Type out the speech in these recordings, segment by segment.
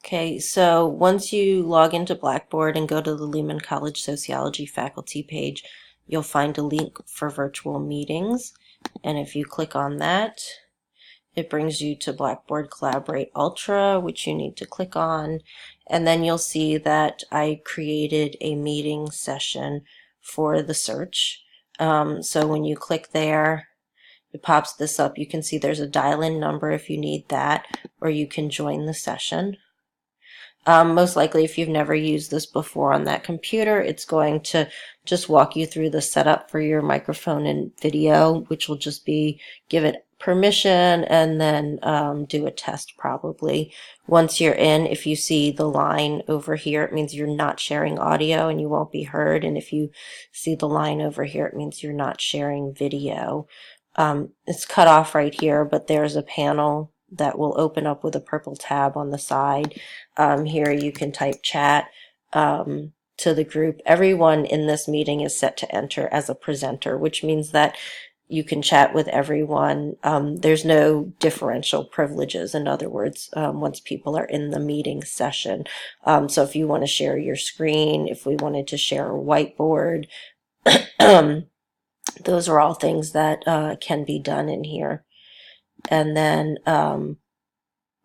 Okay, so once you log into Blackboard and go to the Lehman College Sociology faculty page, you'll find a link for virtual meetings. And if you click on that, it brings you to Blackboard Collaborate Ultra, which you need to click on. And then you'll see that I created a meeting session for the search. So when you click there, it pops this up. You can see there's a dial-in number if you need that, or you can join the session. Most likely, if you've never used this before on that computer, it's going to just walk you through the setup for your microphone and video, which will just be give it permission and then do a test probably. Once you're in, if you see the line over here, it means you're not sharing audio and you won't be heard. And if you see the line over here, it means you're not sharing video. It's cut off right here, but there's a panel that will open up with a purple tab on the side. Here you can type chat to the group. Everyone in this meeting is set to enter as a presenter, which means that you can chat with everyone. There's no differential privileges. In other words, once people are in the meeting session. So if you want to share your screen, if we wanted to share a whiteboard, those are all things that can be done in here. And then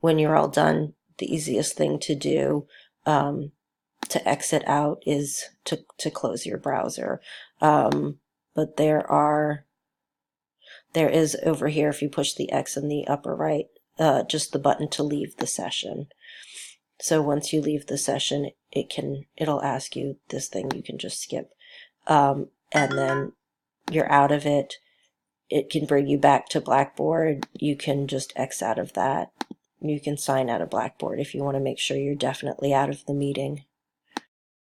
when you're all done, the easiest thing to do to exit out is to close your browser. But there is over here, if you push the X in the upper right, just the button to leave the session. So once you leave the session, it'll ask you this thing you can just skip. And then you're out of it. It can bring you back to Blackboard. You can just X out of that. You can sign out of Blackboard if you want to make sure you're definitely out of the meeting.